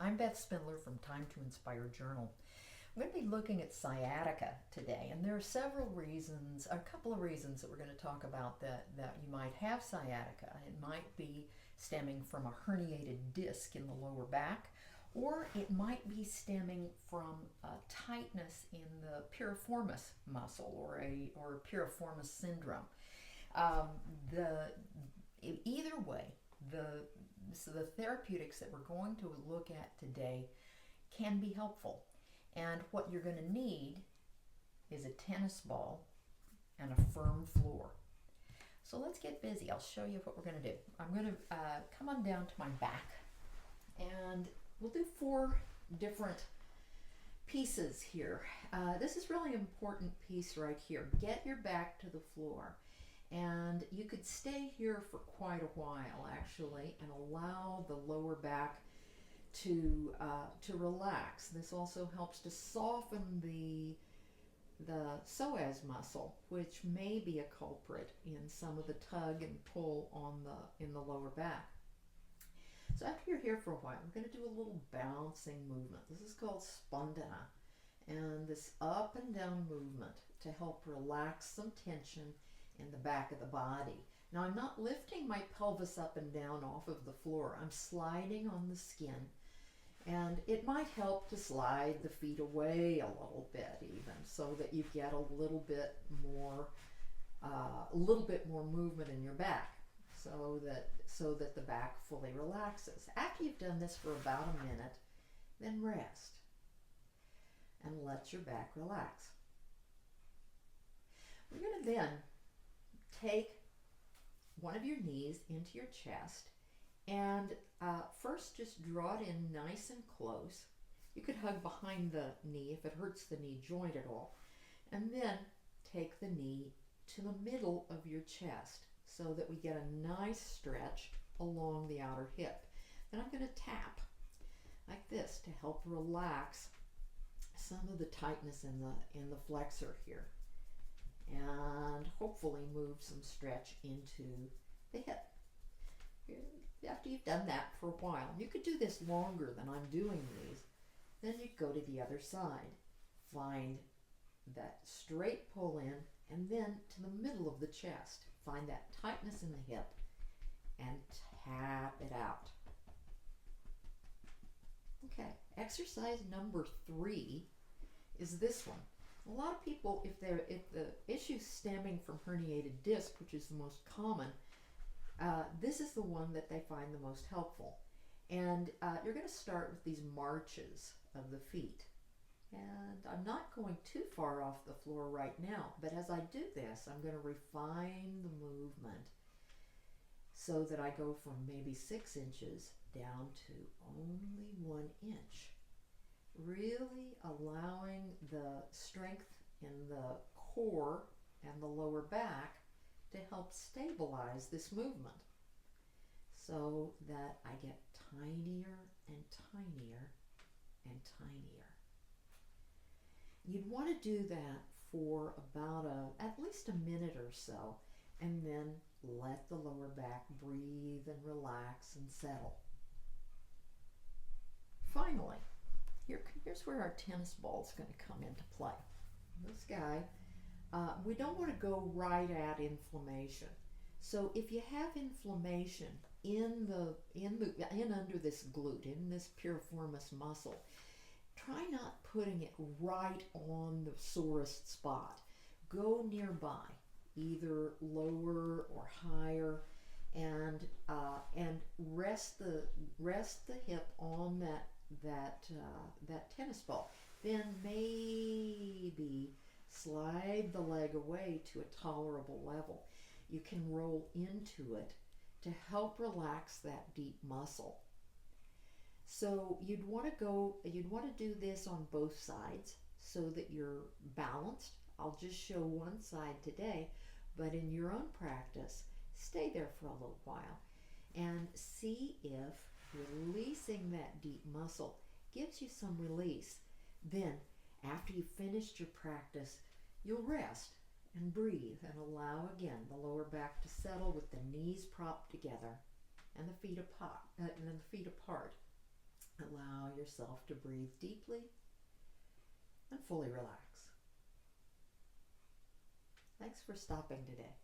I'm Beth Spindler from Time to Inspire Journal. I'm going to be looking at sciatica today, and there are several reasons, a couple of reasons that we're going to talk about that you might have sciatica. It might be stemming from a herniated disc in the lower back, or it might be stemming from a tightness in the piriformis muscle or piriformis syndrome. Either way, the therapeutics that we're going to look at today can be helpful. And what you're going to need is a tennis ball and a firm floor. So let's get busy. I'll show you what we're going to do. I'm going to come on down to my back, and we'll do 4 different pieces here. This is really an important piece right here. Get your back to the floor. And you could stay here for quite a while, actually, and allow the lower back to relax. This also helps to soften the psoas muscle, which may be a culprit in some of the tug and pull in the lower back. So after you're here for a while, we're going to do a little bouncing movement. This is called spandana, and this up and down movement to help relax some tension in the back of the body. Now, I'm not lifting my pelvis up and down off of the floor. I'm sliding on the skin, and it might help to slide the feet away a little bit even, so that you get a little bit more movement in your back, so that the back fully relaxes. After you've done this for about a minute, then rest and let your back relax. We're going to then take one of your knees into your chest, and first just draw it in nice and close. You could hug behind the knee if it hurts the knee joint at all, and then take the knee to the middle of your chest so that we get a nice stretch along the outer hip. Then I'm going to tap like this to help relax some of the tightness in the flexor here, and hopefully move some stretch into the hip. After you've done that for a while, you could do this longer than I'm doing these, then you go to the other side. Find that straight pull in, and then to the middle of the chest. Find that tightness in the hip and tap it out. Okay, exercise number 3 is this one. A lot of people, if the issue's stemming from herniated disc, which is the most common, this is the one that they find the most helpful. And you're going to start with these marches of the feet. And I'm not going too far off the floor right now, but as I do this, I'm going to refine the movement so that I go from maybe 6 inches down to only 1 inch. Really allowing the strength in the core and the lower back to help stabilize this movement, so that I get tinier and tinier and tinier. You'd want to do that for about at least a minute or so, and then let the lower back breathe and relax and settle. Finally, here's where our tennis ball is going to come into play. This guy, we don't want to go right at inflammation. So if you have inflammation in under this glute, in this piriformis muscle, try not putting it right on the sorest spot. Go nearby, either lower or higher, and rest the hip on that tennis ball. Then maybe slide the leg away to a tolerable level. You can roll into it to help relax that deep muscle. So you'd want to do this on both sides so that you're balanced. I'll just show one side today, but in your own practice, stay there for a little while and see if releasing that deep muscle gives you some release. Then, after you've finished your practice, you'll rest and breathe and allow again the lower back to settle with the knees propped together and the feet apart. Allow yourself to breathe deeply and fully relax. Thanks for stopping today.